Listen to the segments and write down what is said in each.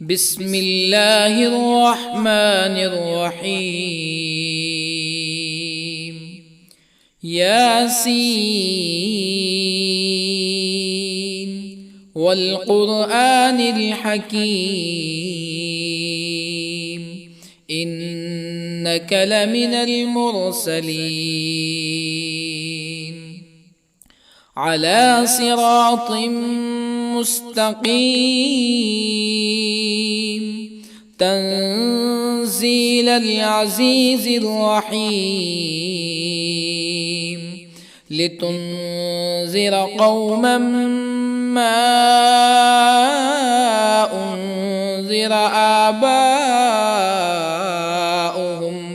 بسم الله الرحمن الرحيم. ياسين والقرآن الحكيم إنك لمن المرسلين على صراط مستقيم تنزيل العزيز الرحيم لتنذر قوما ما أنذر آباؤهم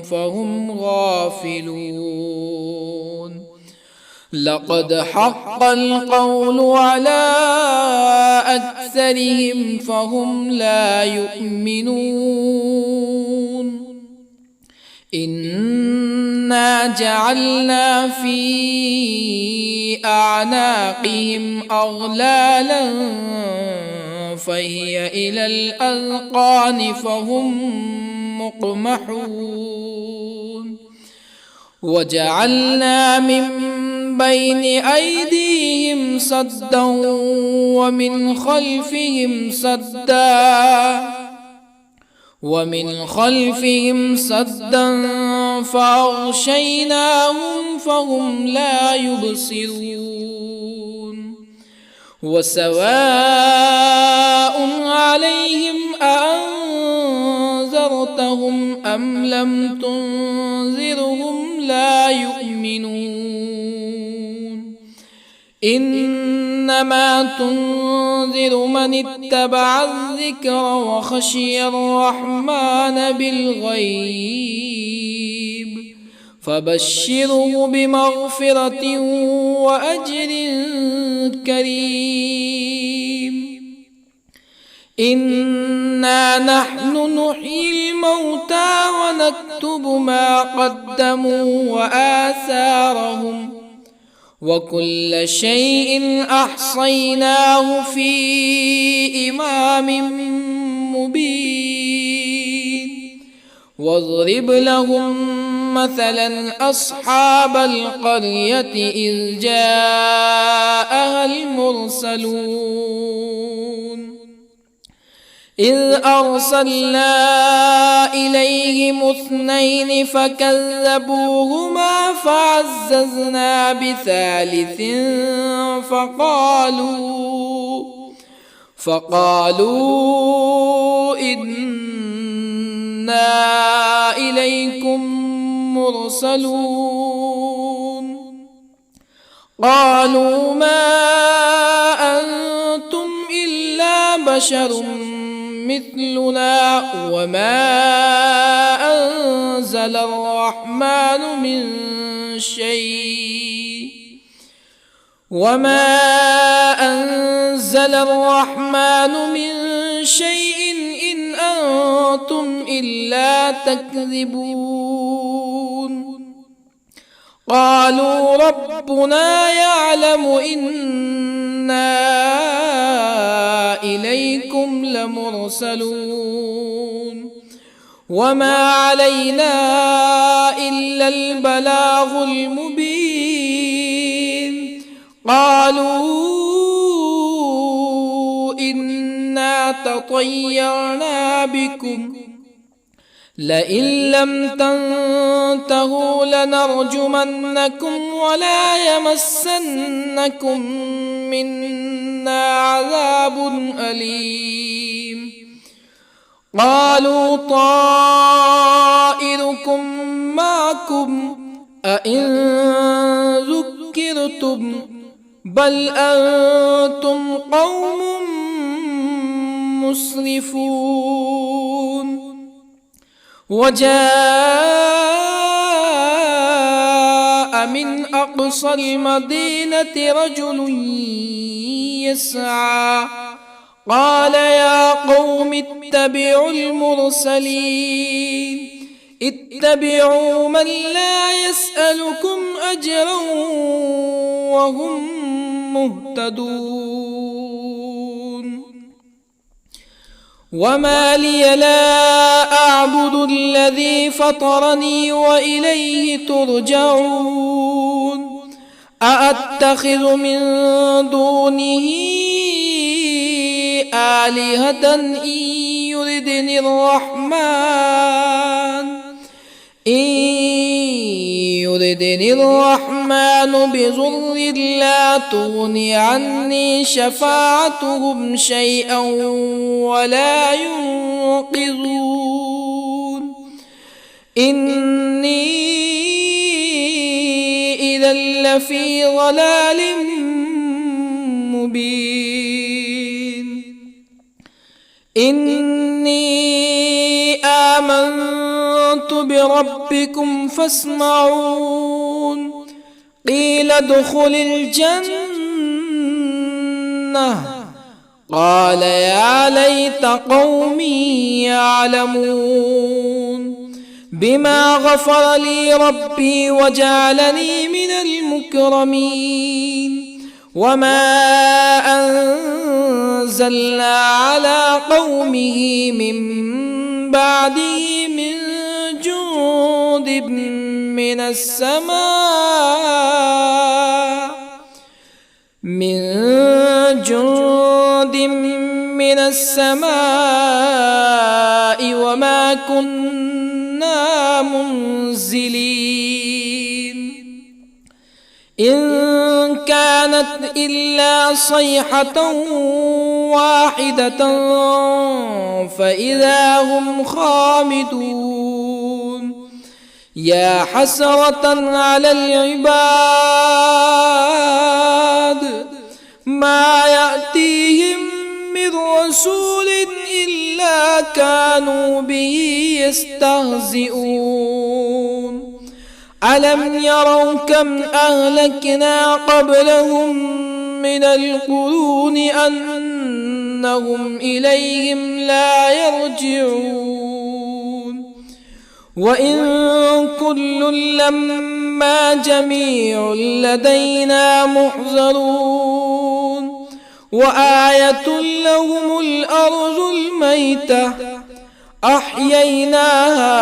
فهم غافلون. لقد حق القول على أكثرهم فهم لا يؤمنون. إنا جعلنا في أعناقهم أغلالا فهي إلى الأذقان فهم مقمحون. وجعلنا من بين أيديهم سدا ومن خلفهم سدا فأغشيناهم فهم لا يبصرون. وسواء عليهم أأنذرتهم أم لم تنذرهم لا يؤمنون. إنما تنذر من اتبع الذكر وخشي الرحمن بالغيب فبشره بمغفرة وأجر كريم. إنا نحن نحيي الموتى ونكتب ما قدموا وآثارهم وكل شيء أحصيناه في إمام مبين. واضرب لهم مثلا أصحاب القرية إذ جاءها المرسلون إذ أرسلنا إليهم اثنين فكذبوهما فعززنا بثالث فقالوا إنا إليكم مرسلون. قالوا ما أنتم إلا بشر مثلنا وما أنزل الرحمن من شيء إن أنتم إلا تكذبون. قالوا ربنا يعلم إنا إليكم لمرسلون وما علينا إلا البلاغ المبين. قالوا إنا تطيرنا بكم لئن لم تنتهوا لنرجمنكم ولا يمسنكم منا عذاب أليم. قالوا طائركم معكم أئن ذكرتم بل أنتم قوم مسرفون. وجاء من أقصى المدينة رجل يسعى قال يا قوم اتبعوا المرسلين اتبعوا من لا يسألكم أجرا وهم مهتدون. وما لي لا أعبد الذي فطرني وإليه ترجعون أأتخذ من دونه آلهة يردني الرحمن بضر لا تغن عني شفاعتهم شيئا ولا ينقذون إني إذا لفي ضلال مبين إني آمنت بربكم فاسمعون قيل ادخل الجنة قال يا ليت قومي يعلمون بما غفر لي ربي وجعلني من المكرمين وما أنزلنا على قومه من بعده من جند من السماء وما كنا منزلين إن كانت إلا صيحة واحدة فإذا هم خامدون يا حسرة على العباد ما يأتيهم من رسول إلا كانوا به يستهزئون ألم يروا كم أهلكنا قبلهم من القرون أنهم إليهم لا يرجعون وإن كل لما جميع لدينا محضرون وآية لهم الأرض الميتة أحييناها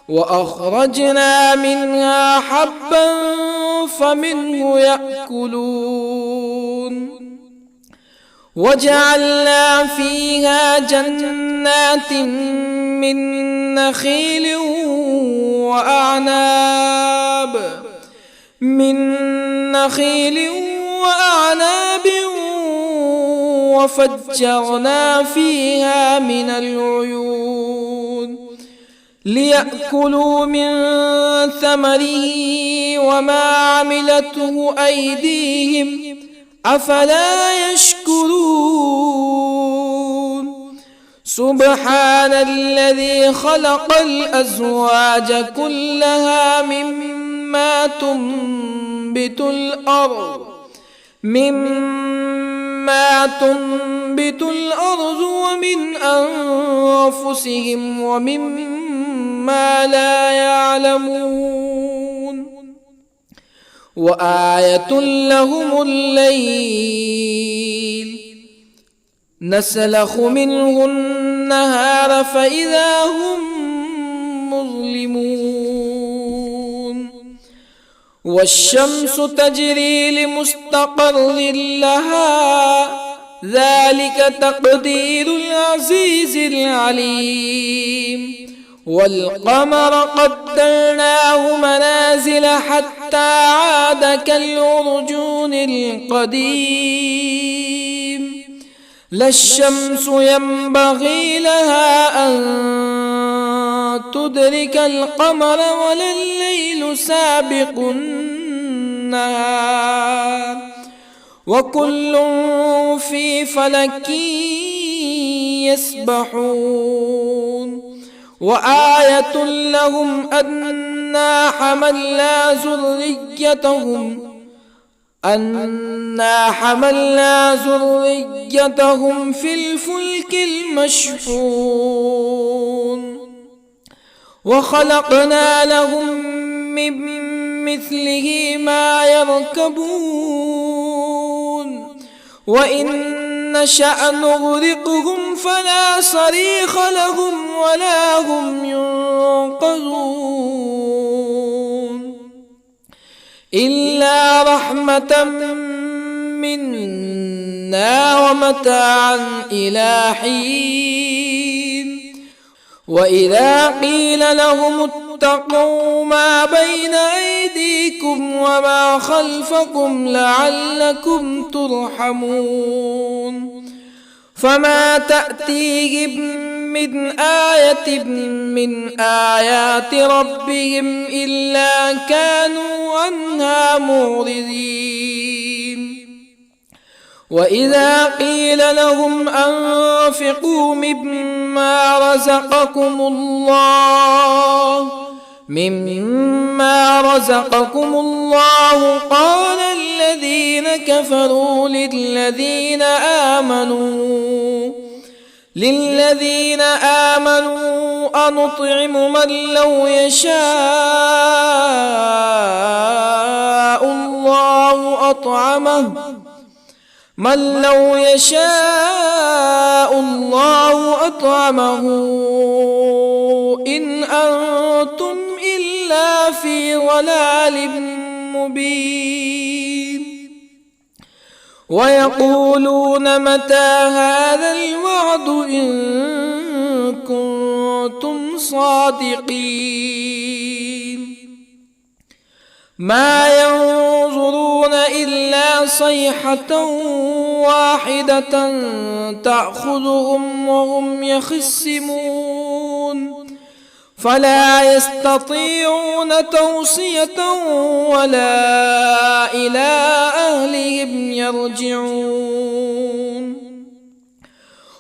وأخرجنا منها حبا فمنه يأكلون وجعلنا فيها جنات من نخيل وأعناب وفجرنا فيها من العيون ليأكلوا من ثمره وما عملته أيديهم أفلا يشكرون سبحان الذي خلق الأزواج كلها مما تنبت الأرض ومن أنفسهم ومما لا يعلمون وآية لهم الليل نسلخ منه النهار فإذا هم مظلمون والشمس تجري لمستقر لها ذلك تقدير العزيز العليم والقمر قدرناه منازل حتى عاد كالعرجون القديم لا الشمس ينبغي لها أن تدرك القمر ولا الليل سابق النهار وكل في فلك يسبحون وآية لهم أنا حملنا ذريتهم في الفلك المشحون وخلقنا لهم من مثله ما يركبون وإن نشأ نغرقهم فلا صريخ لهم ولا هم ينقذون إلا رحمة منا ومتاعا إلى حين وإذا قيل لهم اتقوا ما بين أيديكم وما خلفكم لعلكم ترحمون فما تأتيهم من آية من آيات ربهم إلا كانوا عنها معرضين وإذا قيل لهم أنفقوا مما رزقكم الله قال الذين كفروا للذين آمنوا أنطعم من لو يشاء الله أطعمه إن أنتم إلا في ضلال مبين ويقولون متى هذا الوعد إن كنتم صادقين ما ينظرون إلا صيحة واحدة تأخذهم وهم يخصمون فلا يستطيعون توصية ولا إلى أهلهم يرجعون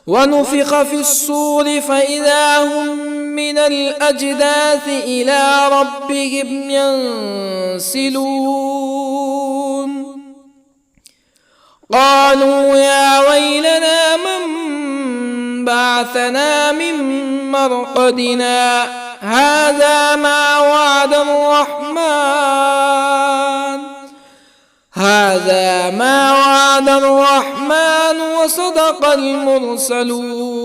ونفخ في الصور فإذا هم من الأجداث إلى ربهم ينسلون قالوا يا ويلنا من بعثنا من مرقدنا هذا ما وعد الرحمن وصدق المرسلون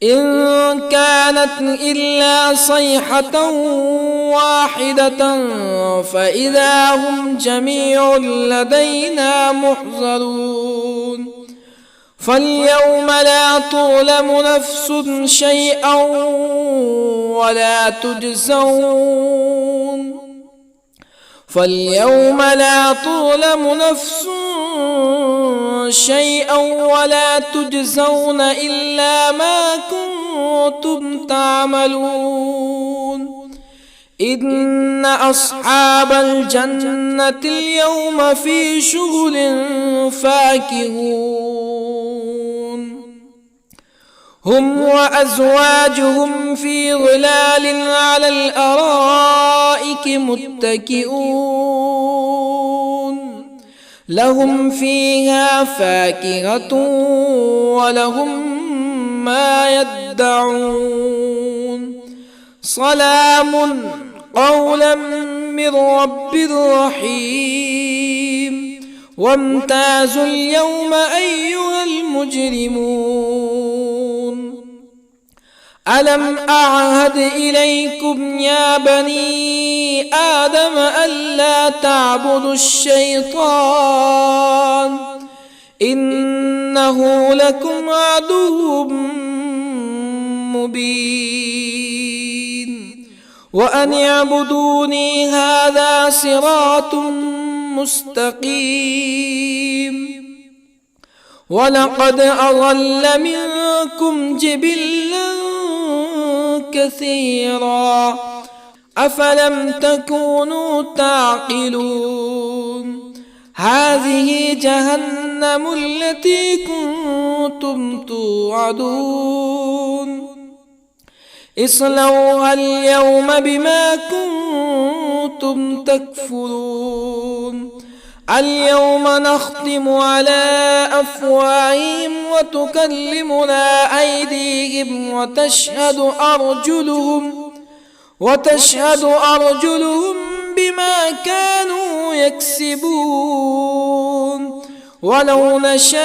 إن كانت إلا صيحة واحدة فإذا هم جميع لدينا محضرون فاليوم لا تظلم نفس شيئا ولا تجزون إلا ما كنتم تعملون إن أصحاب الجنة اليوم في شغل فاكهون هم وأزواجهم في ظلال على الأرائك متكئون لهم فيها فاكهة ولهم ما يدعون سلام قولا من رب رحيم وامتازوا اليوم أيها المجرمون ألم أعهد إليكم يا بني آدم ألا تعبدوا الشيطان إنه لكم عدو مبين وأن اعبدوني هذا صراط مستقيم ولقد أضل منكم جبلا كثيرا أفلم تكونوا تعقلون هذه جهنم التي كنتم توعدون اصلوها اليوم بما كنتم تكفرون اليوم نختم على أفواههم وتكلمنا أيديهم وتشهد أرجلهم بما كانوا يكسبون ولو نشاء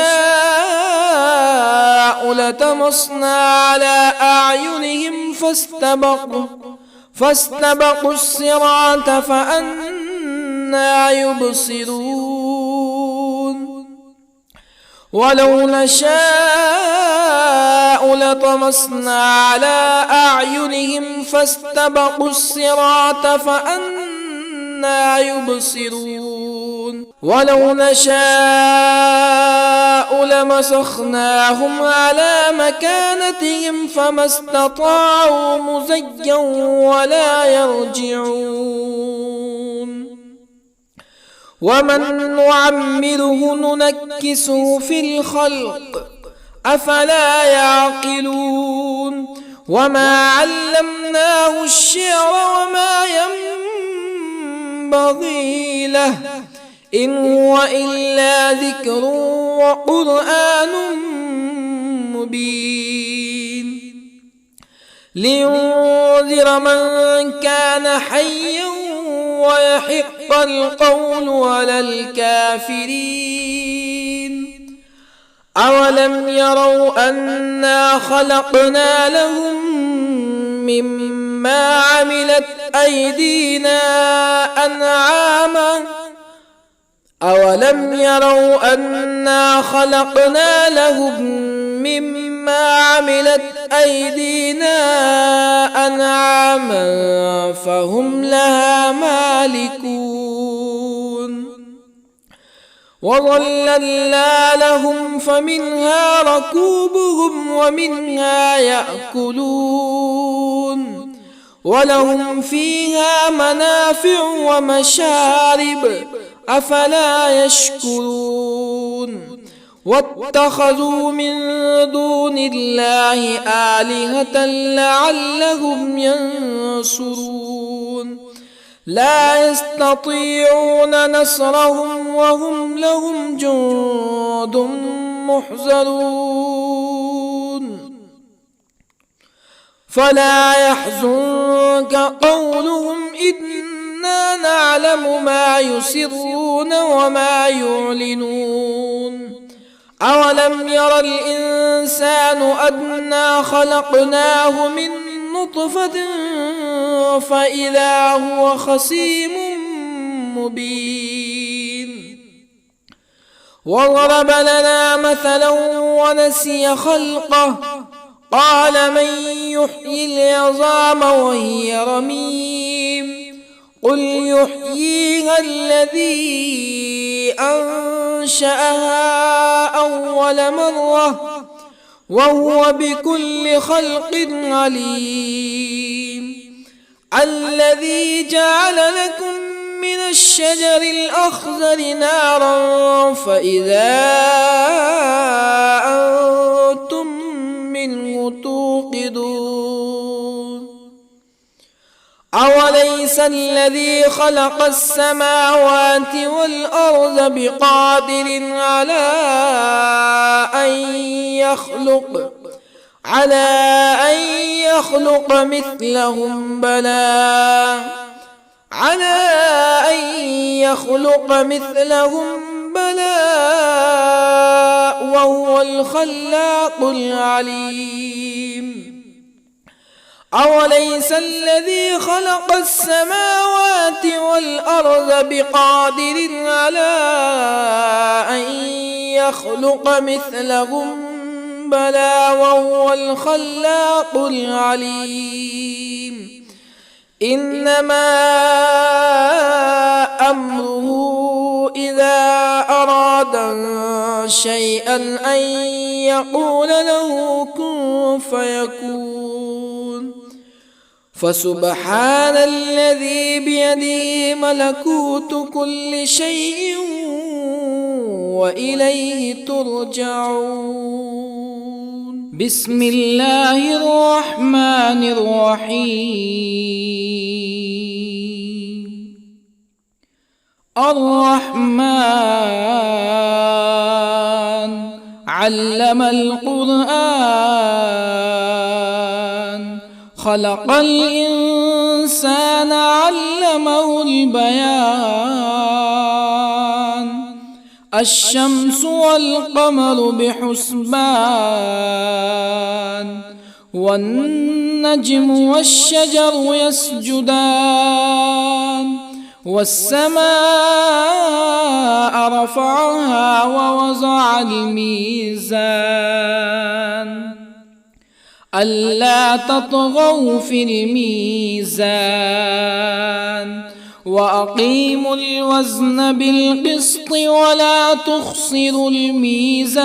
لطمسنا على أعينهم فاستبقوا الصراط فأنى يبصرون ولو نشاء لطمسنا على أعينهم فاستبقوا الصراط فأنى يبصرون ولو نشاء لمسخناهم على مكانتهم فما استطاعوا مزيا ولا يرجعون ومن نعمره ننكسه في الخلق أفلا يعقلون وما علمناه الشعر وما ينبغي له إن هو إلا ذكر وقرآن مبين لينذر من كان حيا ويحق القول على الكافرين أولم يروا أنا خلقنا لهم مما عملت أيدينا أنعاما أولم يروا أنا خلقنا لهم مما عملت أيدينا أنعاما فهم لها مالكون وظللنا لهم فمنها ركوبهم ومنها يأكلون ولهم فيها منافع ومشارب أفلا يشكرون واتخذوا من دون الله آلهة لعلهم ينصرون لا يستطيعون نصرهم وهم لهم جند محضرون فلا يحزنك قولهم إنا نعلم ما يسرون وما يعلنون أولم ير الإنسان أنا خلقناه من نطفة فإذا هو خصيم مبين وضرب لنا مثلا ونسي خلقه قال من يحيي العظام وهي رميم قل يحييها الذي أنشأها أول مرة وهو بكل خلق عليم الذي جعل لكم من الشجر الأخضر نارا فإذا أنتم منه توقدون أوليس الذي خلق السماوات والأرض بقادر على أن يخلق مثلهم بلى وهو الخلاق العليم أوليس الذي خلق السماوات والأرض بقادر على أن يخلق مثلهم بلى وهو الخلاق العليم إنما أمره إذا أراد شيئا أن يقول له كن فيكون فسبحان الذي بيده ملكوت كل شيء وإليه ترجعون بسم الله الرحمن الرحيم الرحمن علم القرآن خلق الإنسان الإنسان علمه البيان الشمس والقمر بحسبان والنجم والشجر يسجدان والسماء رفعها ووضع الميزان ألا تطغوا في الميزان وأقيموا الوزن بالقسط ولا تخسروا الميزان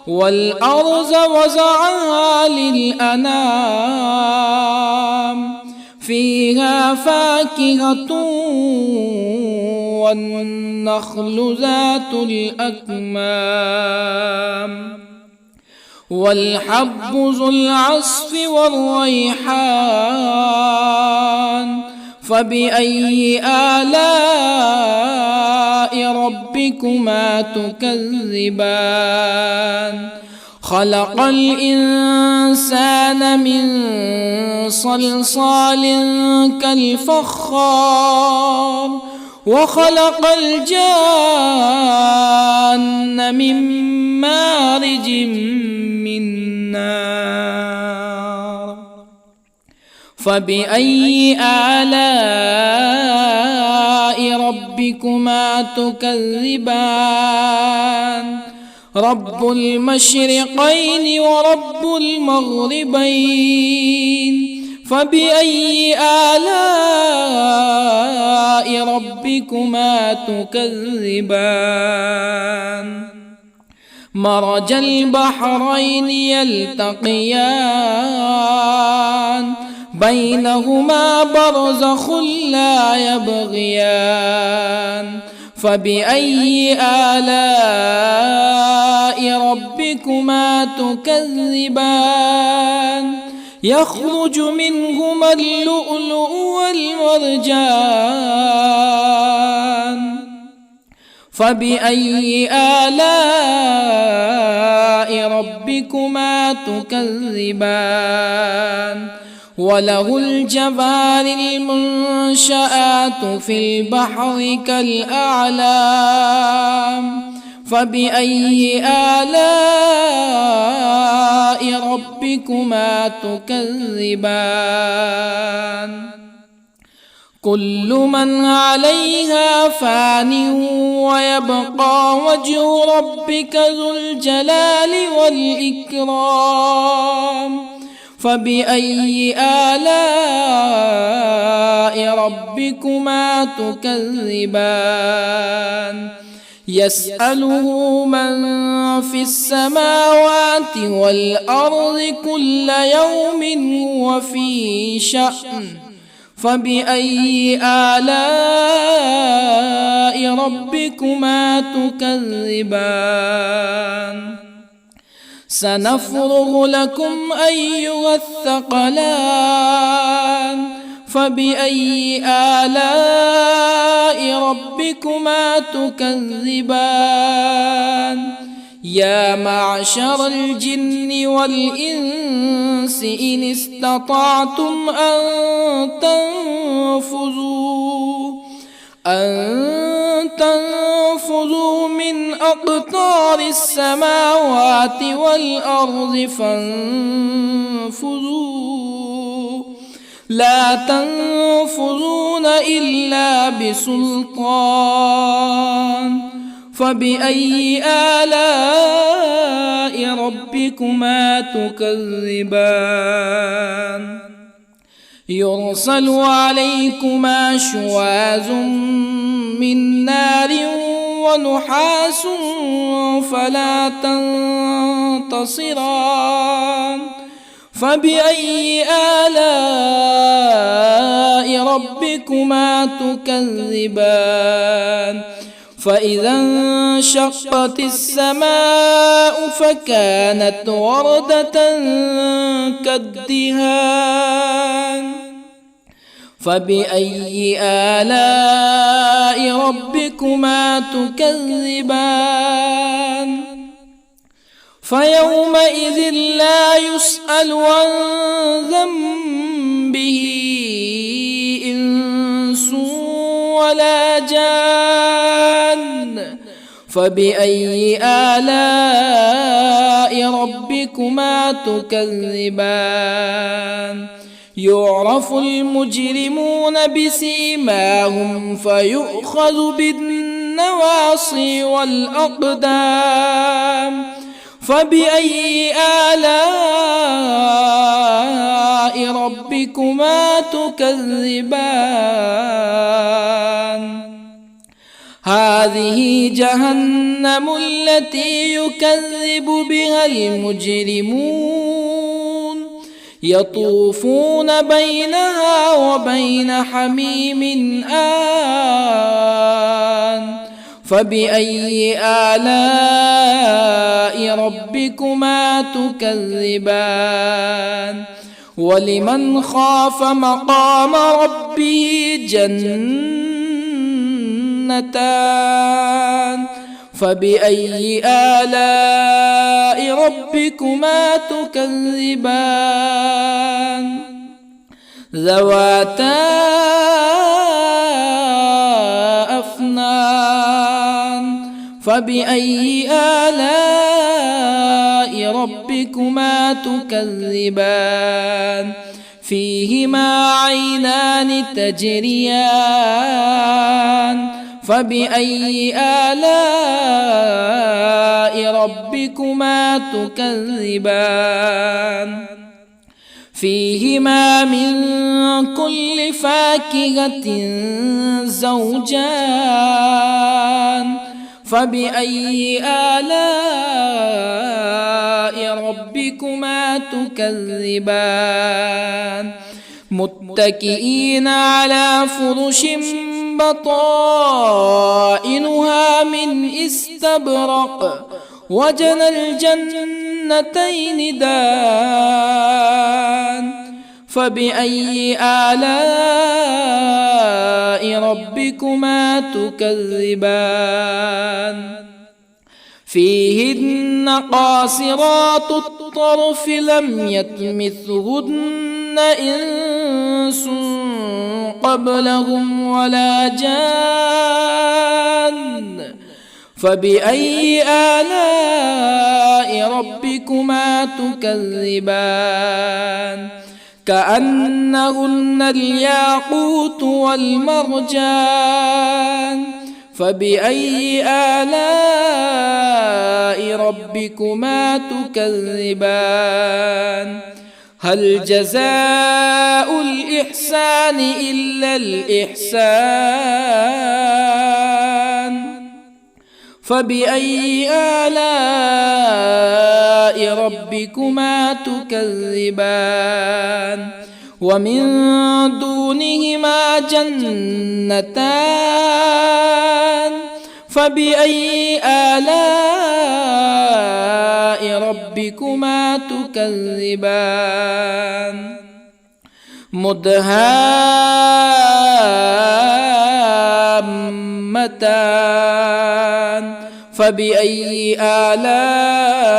والأرض وضعها للأنام فيها فاكهة والنخل ذات الأكمام والحب ذو العصف والريحان فبأي آلاء ربكما تكذبان خلق الإنسان من صلصال كالفخار وخلق الجان من مارج من نار فبأي آلاء ربكما تكذبان رب المشرقين ورب المغربين فبأي آلاء ربكما تكذبان مرج البحرين يلتقيان بينهما برزخ لا يبغيان فبأي آلاء ربكما تكذبان يخرج منهما اللؤلؤ والمرجان فبأي آلاء ربكما تكذبان وله الجوار المنشآت في البحر كالأعلام فبأي آلاء ربكما تكذبان كل من عليها فان ويبقى وجه ربك ذو الجلال والإكرام فبأي آلاء ربكما تكذبان يسأله من في السماوات والأرض كل يوم هو في شأن فبأي آلاء ربكما تكذبان سنفرغ لكم أيها الثقلان فبأي آلاء ربكما تكذبان يا معشر الجن والإنس إن استطعتم أن تنفذوا من أقطار السماوات والأرض فانفذوا لا تنفذون إلا بسلطان فبأي آلاء ربكما تكذبان يرسل عليكما شواظ من نار ونحاس فلا تنتصران فبأي آلاء ربكما تكذبان فإذا انشقت السماء فكانت وردة كالدهان فبأي آلاء ربكما تكذبان فيومئذ لا يسأل عن ذنبه ولا جان فبأي آلاء ربكما تكذبان يعرف المجرمون بسيماهم فيؤخذ بالنواصي والأقدام فبأي آلاء ربكما تكذبان هذه جهنم التي يكذب بها المجرمون يطوفون بينها وبين حميم آن فبأي آلاء ربكما تكذبان ولمن خاف مقام ربه جنتان فبأي آلاء ربكما تكذبان ذواتا أفنان فبأي آلاء ربكما تكذبان فيهما عينان تجريان فبأي آلاء ربكما تكذبان فيهما من كل فاكهة زوجان فبأي آلاء ربكما تكذبان متكئين على فرش بطائنها من استبرق وجنى الجنتين دان فبأي آلاء ربكما تكذبان فيهن قاصرات الطرف لم يطمثهن إنس قبلهم ولا جان فبأي آلاء ربكما تكذبان كأنهن الياقوت والمرجان فبأي آلاء ربكما تكذبان هل جزاء الإحسان إلا الإحسان فبأي آلاء ربكما تكذبان ومن دونهما جنتان فبأي آلاء ربكما تكذبان مدهامتان فبأي آلاء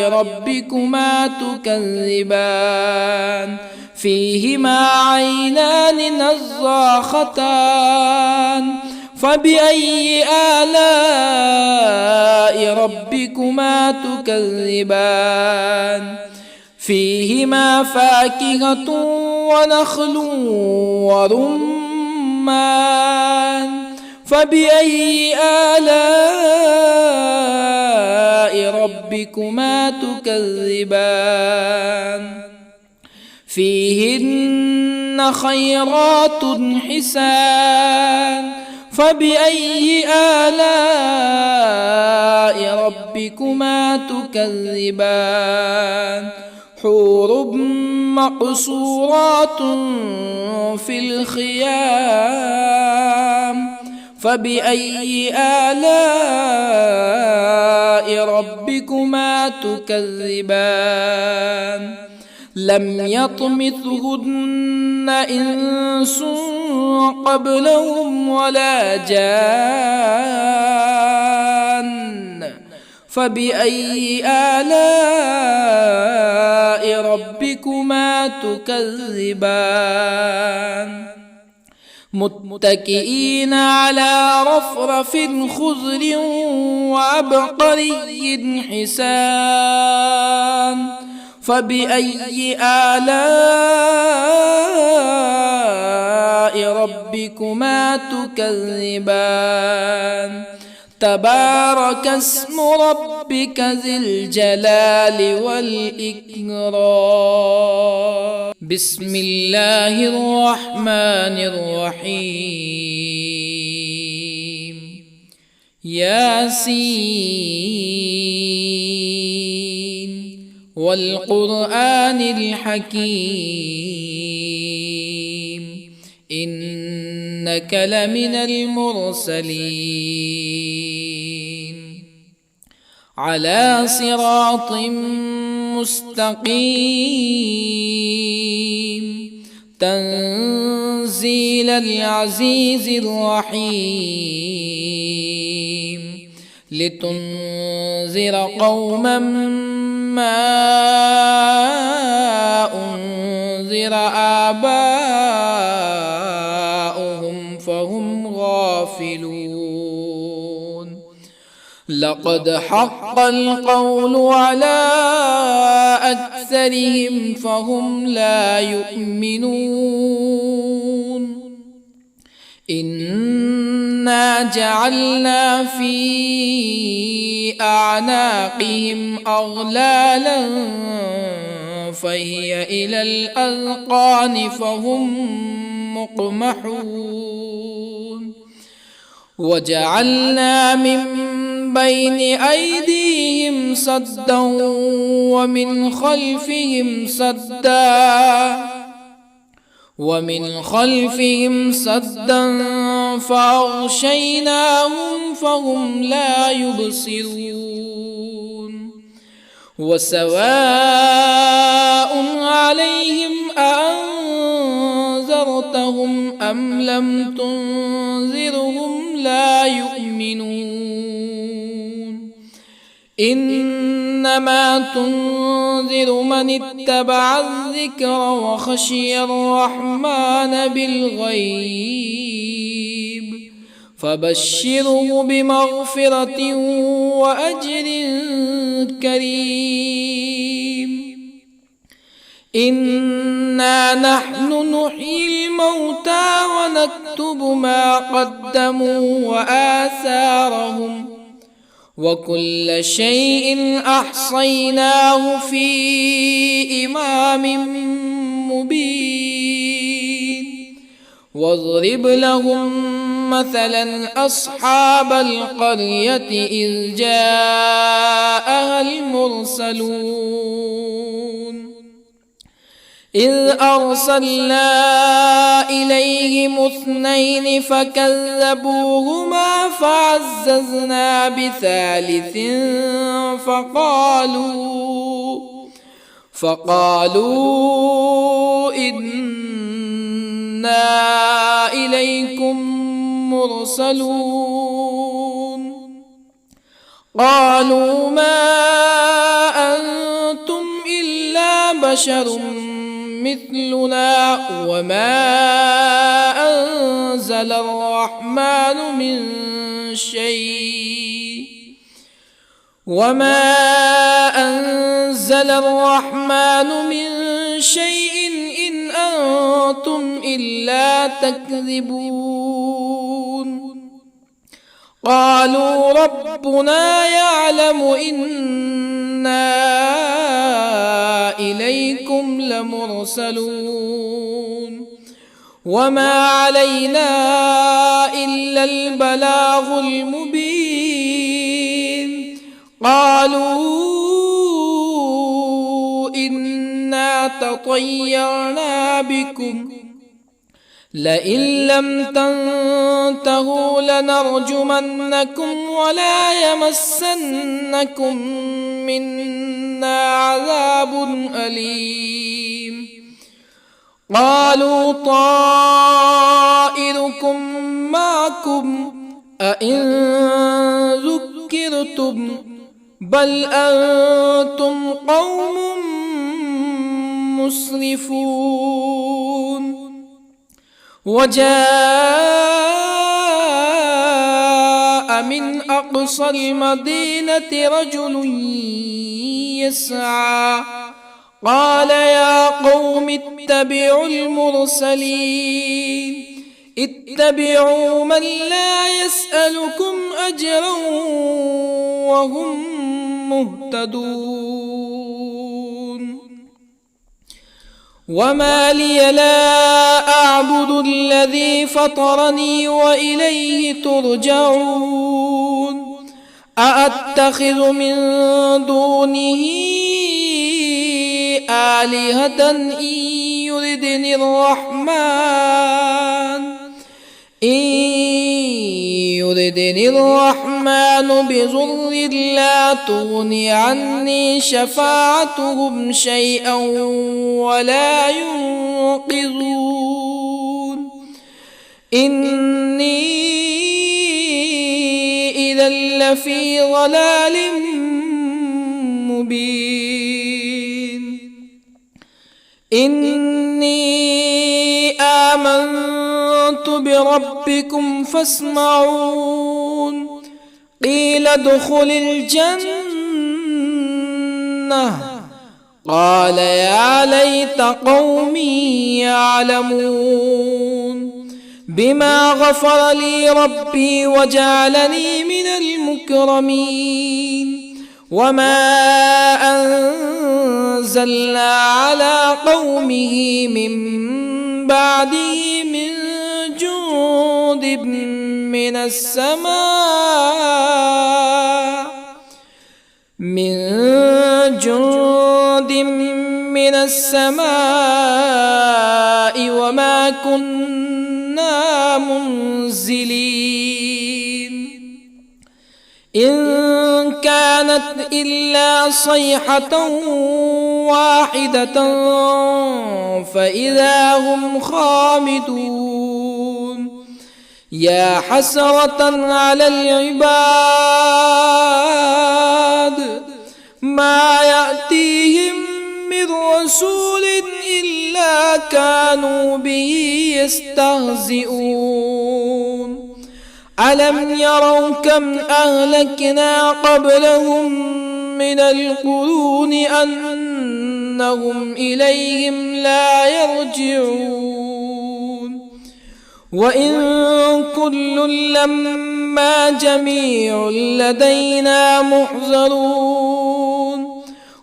ربكما تكذبان فيهما عينان نضاختان فبأي آلاء ربكما تكذبان فيهما فاكهة ونخل ورمان فبأي آلاء ربكما تكذبان فيهن خيرات حسان فبأي آلاء ربكما تكذبان حور مقصورات في الخيام فبأي آلاء ربكما تكذبان لم يطمثهن إنس قبلهم ولا جان فبأي آلاء ربكما تكذبان متكئين على رفرف خضر وعبقري حسان فبأي آلاء ربكما تكذبان تبارك اسم ربك ذي الجلال والإكرام بسم الله الرحمن الرحيم ياسين والقرآن الحكيم إنك لمن المرسلين على صراط مستقيم تنزيل العزيز الرحيم لتنذر قوما ما أنذر آباؤهم فهم غافلون لقد حق القول على أكثرهم فهم لا يؤمنون إنا جعلنا في أعناقهم أغلالا فهي إلى الأذقان فهم مقمحون وجعلنا من بين أيديهم سدا ومن خلفهم سدا فأغشيناهم فهم لا يبصرون وسواء عليهم أأنذرتهم أم لم تنذرهم لا يؤمنون إنما تنذر من اتبع الذكر وخشي الرحمن بالغيب فبشره بمغفرة وأجر كريم إنا نحن نحيي الموتى ونكتب ما قدموا وآثارهم وكل شيء أحصيناه في إمام مبين واضرب لهم مثلا أصحاب القرية إذ جاءها المرسلون إذ أرسلنا إليهم اثنين فكذبوهما فعززنا بثالث فقالوا إنا إليكم مرسلون قالوا ما أنتم إلا بشر مثلنا وما أنزل الرحمن من شيء إن أنتم إلا تكذبون قالوا ربنا يعلم إنا إليكم لمرسلون وما علينا إلا البلاغ المبين قالوا إنا تطيرنا بكم لئن لم تنتهوا لنرجمنكم ولا يمسنكم منا عذاب أليم قالوا طائركم معكم أئن ذكرتم بل أنتم قوم مسرفون وجاء من أقصى المدينة رجل يسعى قال يا قوم اتبعوا المرسلين اتبعوا من لا يسألكم أجرا وهم مهتدون وما لي لا أعبد الذي فطرني وإليه ترجعون أأتخذ من دونه آلهة إن يردني الرحمن بضر لا تغني عني شفاعتهم شيئا ولا ينقذون إني إذا لفي ضلال مبين إني آمنت بربكم فاسمعون قيل ادخل الجنة قال يا ليت قومي يعلمون بما غفر لي ربي وجعلني من المكرمين وما أنزلنا على قومه من بعده من جند من السماء وما كنا منزلين إن كانت إلا صيحة واحدة فإذا هم خامدون يا حسرة على العباد ما يأتيهم من رسول إلا كانوا به يستهزئون ألم يروا كم أهلكنا قبلهم من القرون أنهم إليهم لا يرجعون وإن كل لما جميع لدينا محضرون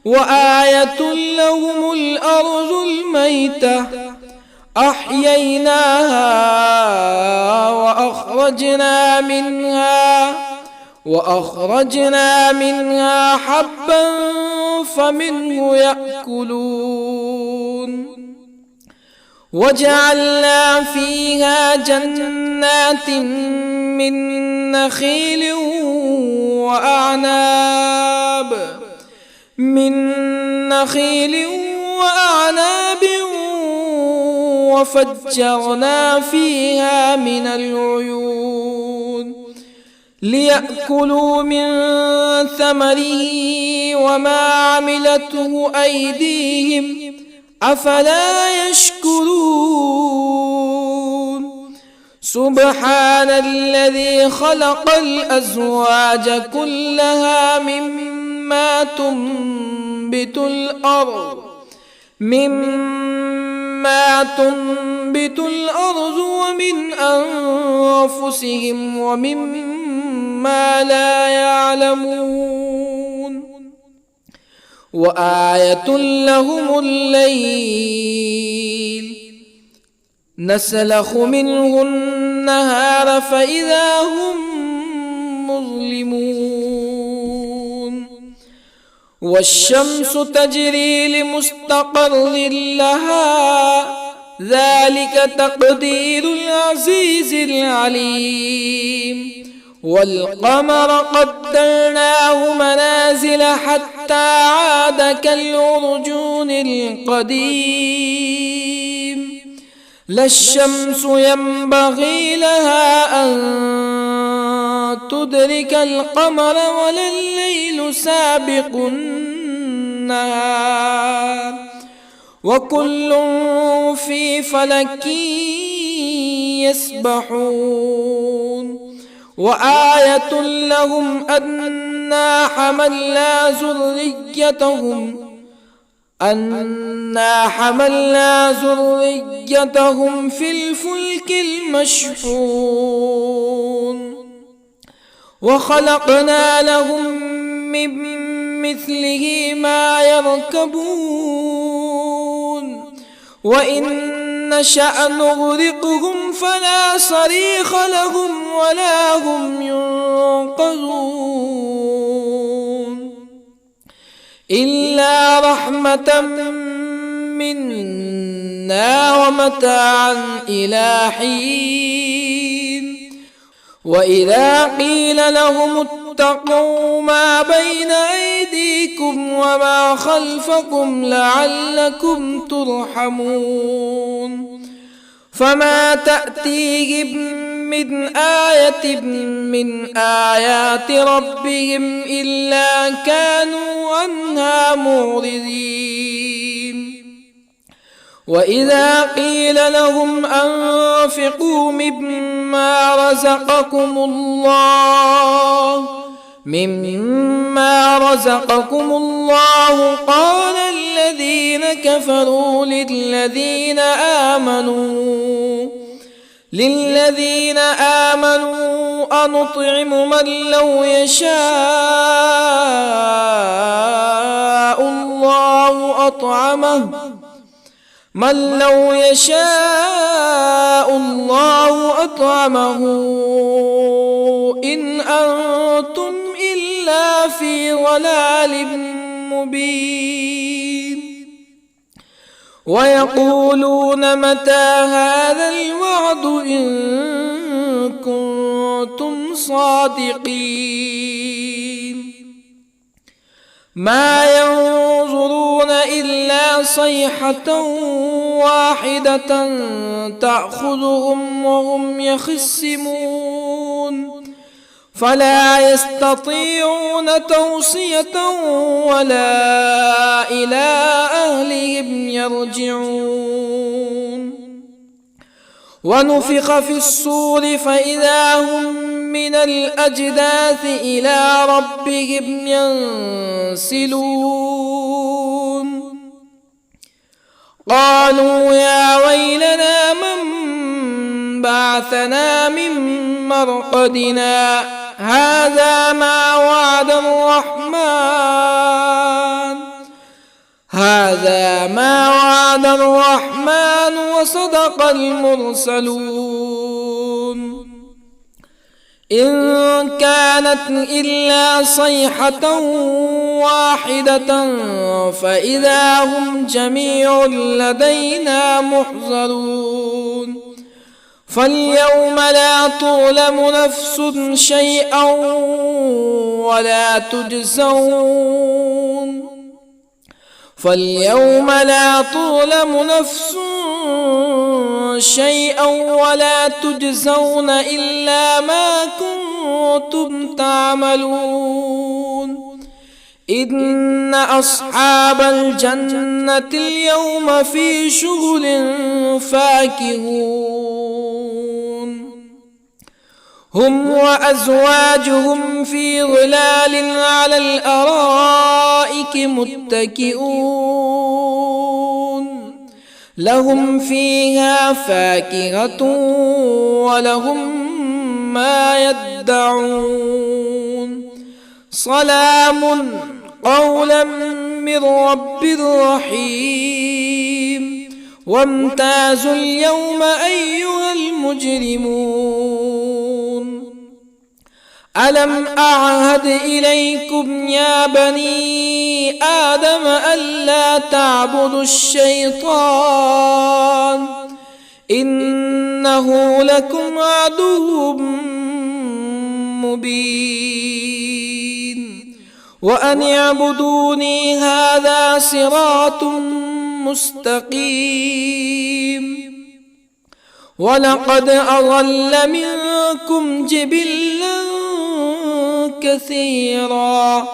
وآية لهم الأرض الميتة أحييناها وأخرجنا منها حبا فمنه يأكلون وجعلنا فيها جنات من نخيل وأعناب وفجرنا فيها من العيون ليأكلوا من ثمره وما عملته أيديهم أفلا يشكرون سبحان الذي خلق الأزواج كلها مما تنبت الأرض ومن أنفسهم ومما لا يعلمون وآية لهم الليل نسلخ منه النهار فإذا هم مظلمون والشمس تجري لمستقر لها ذلك تقدير العزيز العليم والقمر قدرناه منازل حتى عاد كالعرجون القديم لا الشمس ينبغي لها أن تدرك القمر ولا الليل سابق النهار وكل في فلك يسبحون وآية لهم أنا حملنا ذريتهم في الفلك المشحون وخلقنا لهم من مثله ما يركبون وإن نشأ نغرقهم فلا صريخ لهم ولا هم ينقذون إلا رحمة منا ومتاعا إلى حين وإذا قيل لهم اتقوا ما بين أيديكم وما خلفكم لعلكم ترحمون فما تأتيهم من آية من آيات ربهم إلا كانوا عنها معرضين وإذا قيل لهم أنفقوا مما رزقكم الله قال الذين كفروا للذين آمنوا أنطعم من لو يشاء الله أطعمه إن أنتم إلا في ضلال مبين ويقولون متى هذا الوعد إن كنتم صادقين ما ينظرون إلا صيحة واحدة تأخذهم وهم يخصمون فلا يستطيعون توصية ولا إلى أهلهم يرجعون ونفخ في الصور فإذا هم من الأجداث إلى ربهم ينسلون قالوا يا ويلنا من بعثنا من مرقدنا هذا ما وعد الرحمن وصدق المرسلون إن كانت إلا صيحة واحدة فإذا هم جميع لدينا محضرون فاليوم لا تظلم نفس شيئا ولا تجزون إلا ما كنتم تعملون إن أصحاب الجنة اليوم في شغل فاكهون هم وأزواجهم في ظلال على الأرائك متكئون لهم فيها فاكهة ولهم ما يدعون سلام قولا من رب رحيم وامتازوا اليوم أيها المجرمون ألم أعهد إليكم يا بني آدم ألا تعبدوا الشيطان إنه لكم عدو مبين وأن اعبدوني هذا صراط مستقيم ولقد أضل منكم جبلا كثيرا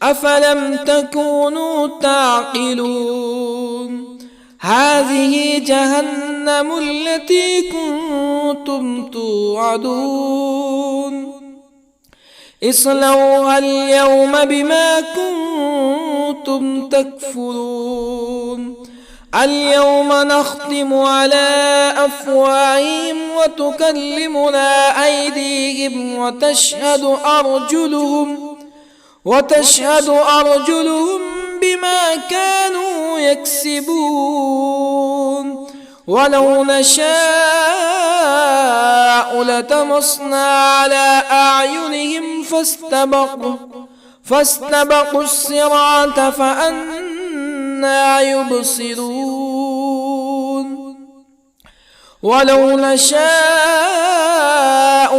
أفلم تكونوا تعقلون هذه جهنم التي كنتم كنتم توعدون اصلوها اليوم بما كنتم تكفرون اليوم نختم على أفواههم وتكلمنا أيديهم وتشهد أرجلهم بما كانوا يكسبون ولو نشاء لطمسنا على أعينهم فاستبقوا الصراط فأنى يبصرون ولو نشاء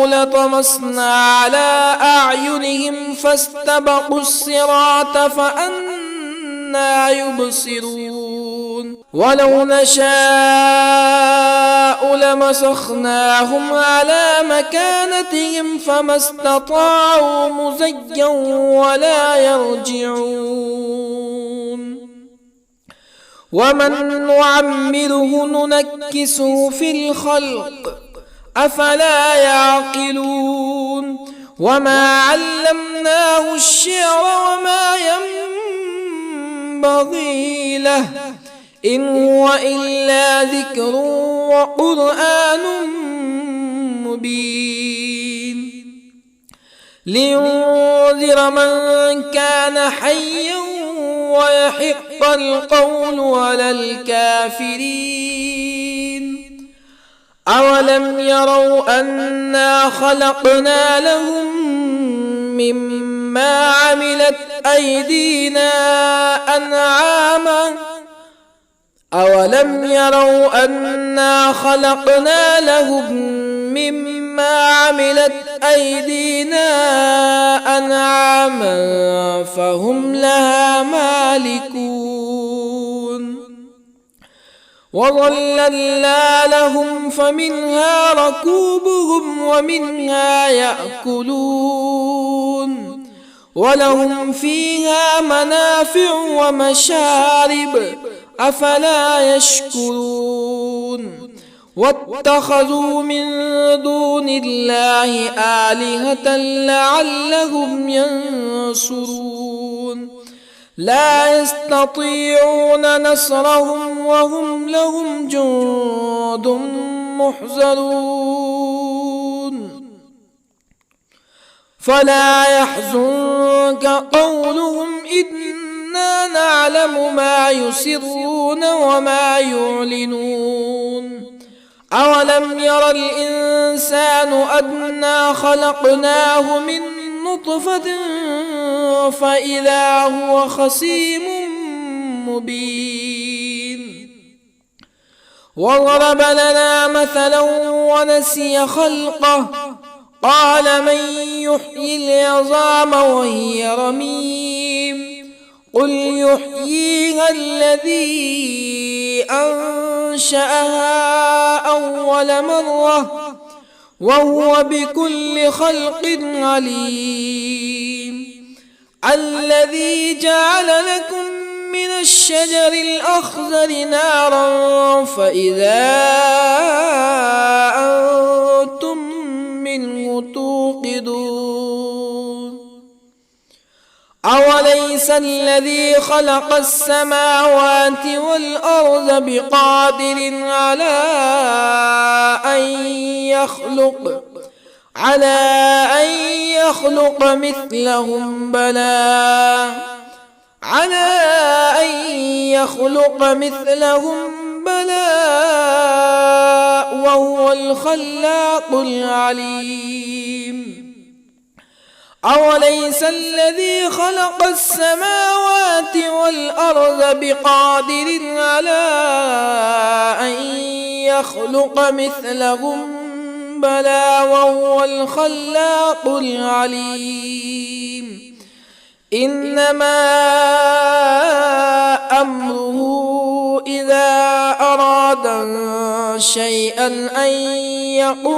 لطمسنا على أعينهم فاستبقوا الصراط فأنى يبصرون ولو نشاء لمسخناهم على مكانتهم فما استطاعوا مزيا ولا يرجعون ومن نعمره ننكسه في الخلق أفلا يعقلون وما علمناه الشعر وما ينبغي له إن هو إلا ذكر وقرآن مبين لينذر من كان حيا ويحق القول على الكافرين أولم يروا أنا خلقنا لهم مما عملت أيدينا أنعاما أولم يروا أنا خلقنا لهم مما عملت أيدينا أنعاما فهم لها مالكون وظللنا لهم فمنها ركوبهم ومنها يأكلون ولهم فيها منافع ومشارب أفلا يشكرون واتخذوا من دون الله آلهة لعلهم ينصرون لا يستطيعون نصرهم وهم لهم جند محضرون فلا يحزنك قولهم إنا نعلم ما يسرون وما يعلنون أولم ير الإنسان أنا خلقناه من نطفة فإذا هو خصيم مبين وضرب لنا مثلا ونسي خلقه قال من يحيي العظام وهي رميم قل يحييها الذي أنشأها أول مرة وهو بكل خلق عليم الذي جعل لكم من الشجر الأخضر نارا فإذا أنتم منه توقدون أوليس الذي خلق السماوات والأرض بقادر على أن يخلق مثلهم بلى وهو الخلاق العليم أوليس الذي خلق السماوات والأرض بقادر على أن يخلق مثلهم بلى وهو الخلاق العليم إنما أمره إذا أراد شيئا أن يقول